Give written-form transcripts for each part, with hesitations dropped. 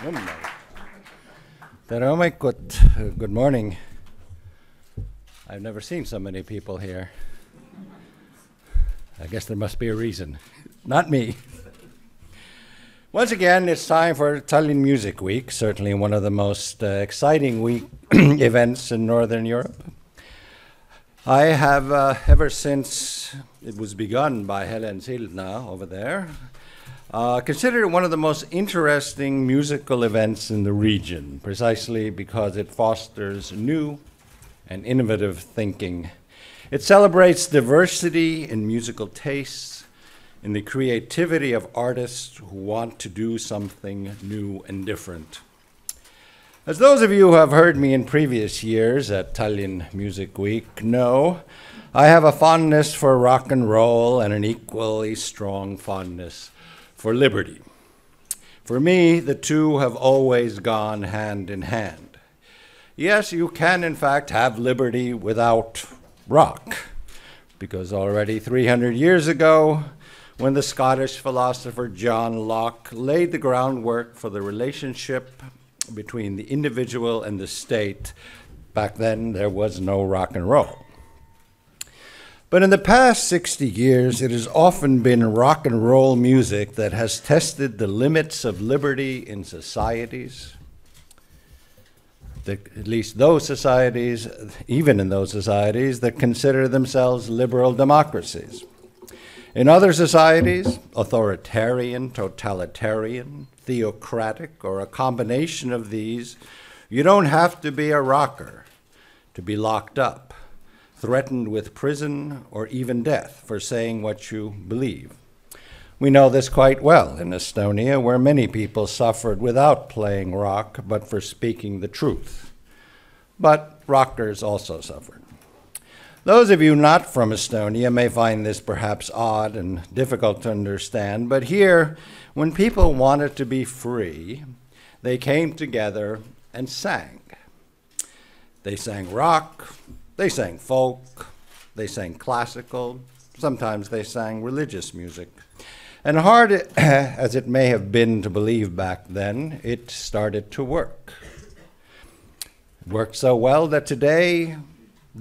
tere hommikut, good morning. I've never seen so many people here. I guess there must be a reason. Not me. Once again, it's time for Tallinn Music Week, certainly one of the most exciting events in Northern Europe. I have, ever since it was begun by Helen Sildna over there, considered it one of the most interesting musical events in the region, precisely because it fosters new and innovative thinking. It celebrates diversity in musical tastes, in the creativity of artists who want to do something new and different. As those of you who have heard me in previous years at Tallinn Music Week know, I have a fondness for rock and roll and an equally strong fondness for liberty. For me, the two have always gone hand in hand. Yes, you can in fact have liberty without rock, because already 300 years ago, when the Scottish philosopher John Locke laid the groundwork for the relationship between the individual and the state, back then there was no rock and roll. But in the past 60 years, it has often been rock and roll music that has tested the limits of liberty in societies, at least those societies, even in those societies that consider themselves liberal democracies. In other societies, authoritarian, totalitarian, theocratic, or a combination of these, you don't have to be a rocker to be locked up, threatened with prison or even death for saying what you believe. We know this quite well in Estonia, where many people suffered without playing rock, but for speaking the truth. But rockers also suffered. Those of you not from Estonia may find this perhaps odd and difficult to understand, but here, when people wanted to be free, they came together and sang. They sang rock, they sang folk, they sang classical, sometimes they sang religious music. And hard as it may have been to believe back then, it started to work. It worked so well that today,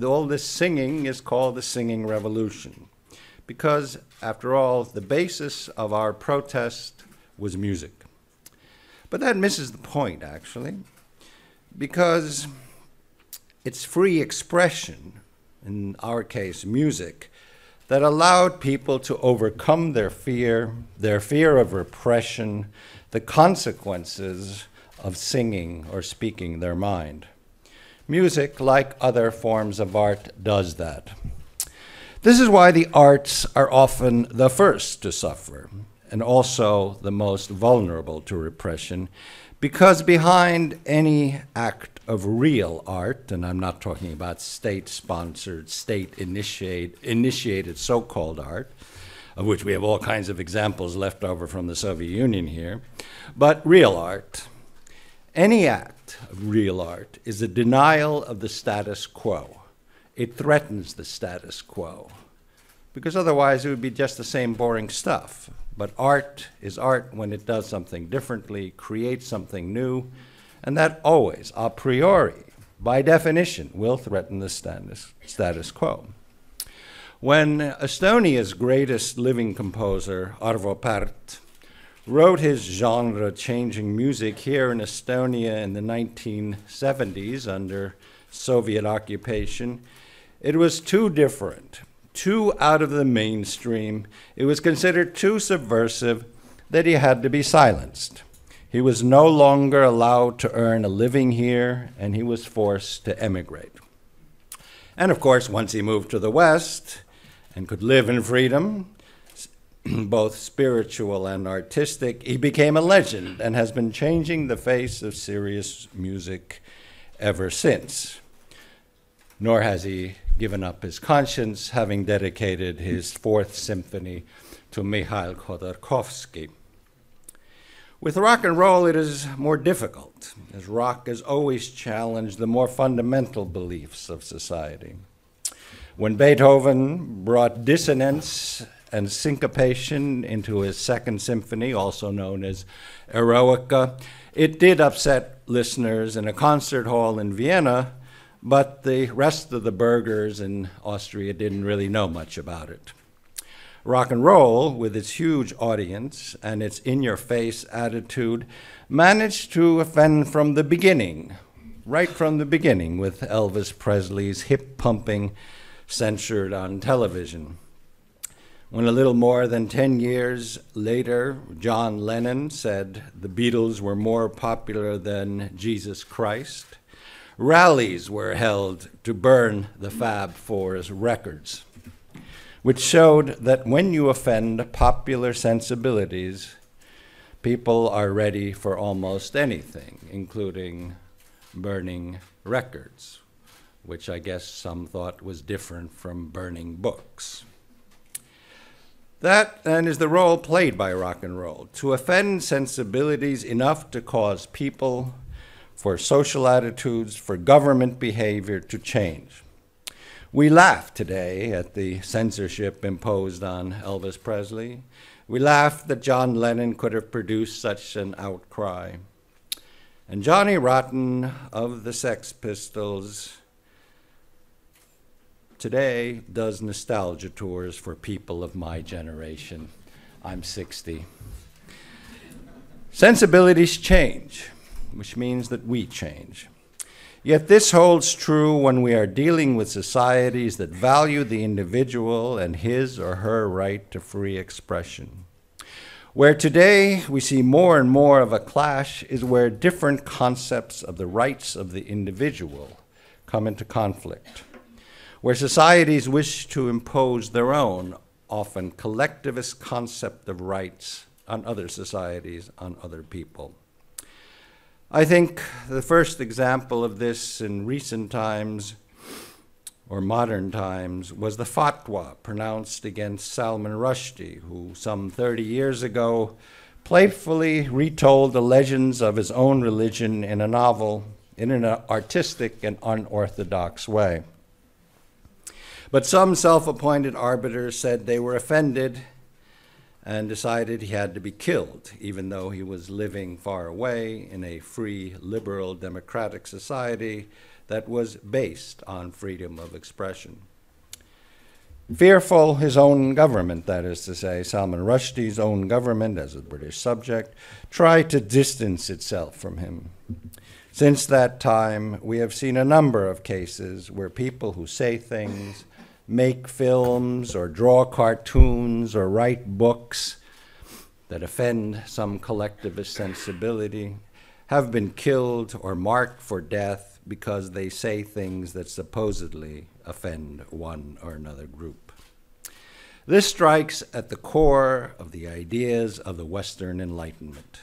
all this singing is called the singing revolution. Because, after all, the basis of our protest was music. But that misses the point, actually, because it's free expression, in our case, music, that allowed people to overcome their fear of repression, the consequences of singing or speaking their mind. Music, like other forms of art, does that. This is why the arts are often the first to suffer, and also the most vulnerable to repression, because behind any act of real art, and I'm not talking about state-sponsored, state-initiated so-called art, of which we have all kinds of examples left over from the Soviet Union here, but real art, any act of real art is a denial of the status quo. It threatens the status quo, because otherwise it would be just the same boring stuff. But art is art when it does something differently, creates something new, and that always, a priori, by definition, will threaten the status quo. When Estonia's greatest living composer, Arvo Pärt, wrote his genre-changing music here in Estonia in the 1970s under Soviet occupation, it was too different, too out of the mainstream. It was considered too subversive that he had to be silenced. He was no longer allowed to earn a living here, and he was forced to emigrate. And of course, once he moved to the West and could live in freedom, both spiritual and artistic, he became a legend and has been changing the face of serious music ever since. Nor has he given up his conscience, having dedicated his Fourth Symphony to Mikhail Khodorkovsky. With rock and roll, it is more difficult, as rock has always challenged the more fundamental beliefs of society. When Beethoven brought dissonance and syncopation into his Second Symphony, also known as Eroica. It did upset listeners in a concert hall in Vienna, but the rest of the burghers in Austria didn't really know much about it. Rock and roll, with its huge audience and its in-your-face attitude, managed to offend from the beginning, right from the beginning, with Elvis Presley's hip-pumping censored on television. When a little more than 10 years later, John Lennon said the Beatles were more popular than Jesus Christ, rallies were held to burn the Fab Four's records, which showed that when you offend popular sensibilities, people are ready for almost anything, including burning records, which I guess some thought was different from burning books. That, then, is the role played by rock and roll, to offend sensibilities enough to cause people, for social attitudes, for government behavior to change. We laugh today at the censorship imposed on Elvis Presley. We laugh that John Lennon could have produced such an outcry. And Johnny Rotten of the Sex Pistols today does nostalgia tours for people of my generation. I'm 60. Sensibilities change, which means that we change. Yet this holds true when we are dealing with societies that value the individual and his or her right to free expression. Where today we see more and more of a clash is where different concepts of the rights of the individual come into conflict, where societies wish to impose their own, often collectivist concept of rights on other societies, on other people. I think the first example of this in recent times, or modern times, was the fatwa pronounced against Salman Rushdie, who some 30 years ago playfully retold the legends of his own religion in a novel in an artistic and unorthodox way. But some self-appointed arbiters said they were offended and decided he had to be killed, even though he was living far away in a free, liberal, democratic society that was based on freedom of expression. Fearful his own government, that is to say, Salman Rushdie's own government, as a British subject, tried to distance itself from him. Since that time, we have seen a number of cases where people who say things, make films or draw cartoons or write books that offend some collectivist sensibility have been killed or marked for death because they say things that supposedly offend one or another group. This strikes at the core of the ideas of the Western Enlightenment,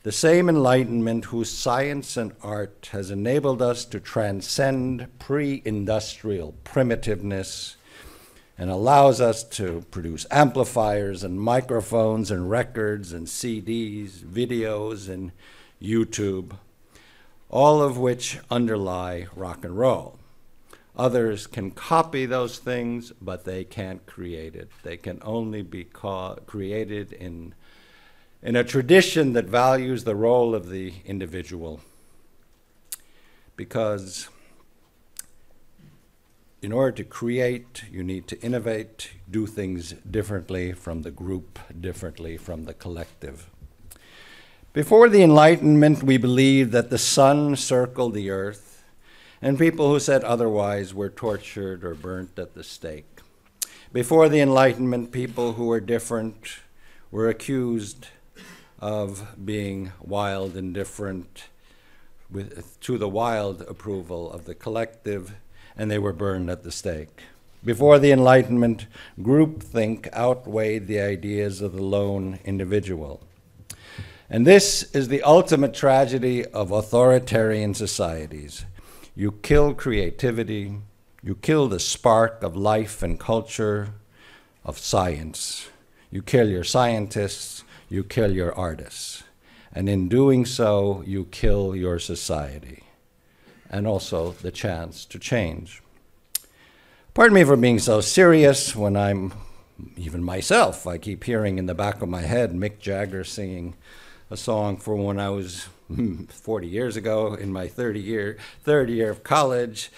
the same Enlightenment whose science and art has enabled us to transcend pre-industrial primitiveness and allows us to produce amplifiers and microphones and records and CDs, videos and YouTube, all of which underlie rock and roll. Others can copy those things, but they can't create it. They can only be created in a tradition that values the role of the individual, because in order to create, you need to innovate, do things differently from the group, differently from the collective. Before the Enlightenment, we believed that the sun circled the earth, and people who said otherwise were tortured or burnt at the stake. Before the Enlightenment, people who were different were accused of being wild and different to the wild approval of the collective, and they were burned at the stake. Before the Enlightenment, groupthink outweighed the ideas of the lone individual. And this is the ultimate tragedy of authoritarian societies. You kill creativity, you kill the spark of life and culture, of science. You kill your scientists, you kill your artists. And in doing so, you kill your society, and also the chance to change. Pardon me for being so serious when I'm even myself, I keep hearing in the back of my head Mick Jagger singing a song from when I was 40 years ago in my third year of college,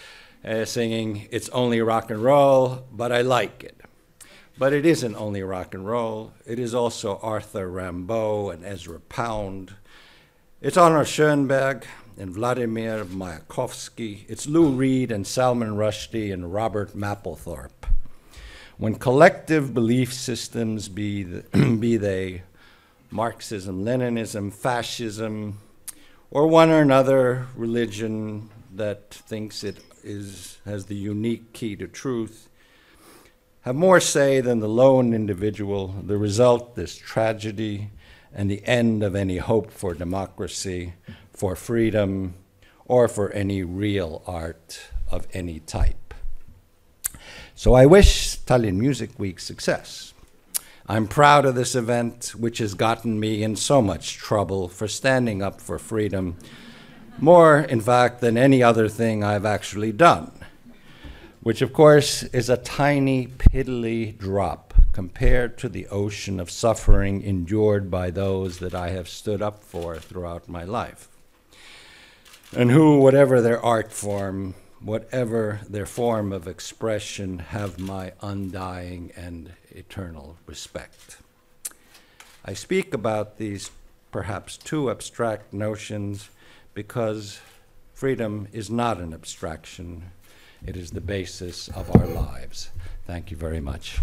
singing, "It's only rock and roll, but I like it." But it isn't only rock and roll. It is also Arthur Rimbaud and Ezra Pound. It's Arnold Schoenberg and Vladimir Mayakovsky. It's Lou Reed and Salman Rushdie and Robert Mapplethorpe. When collective belief systems, be they Marxism, Leninism, fascism, or one or another religion that thinks it has the unique key to truth, have more say than the lone individual, the result is tragedy and the end of any hope for democracy, for freedom, or for any real art of any type. So I wish Tallinn Music Week success. I'm proud of this event, which has gotten me in so much trouble for standing up for freedom, more, in fact, than any other thing I've actually done, which, of course, is a tiny, piddly drop compared to the ocean of suffering endured by those that I have stood up for throughout my life, and who, whatever their art form, whatever their form of expression, have my undying and eternal respect. I speak about these perhaps too abstract notions because freedom is not an abstraction. It is the basis of our lives. Thank you very much.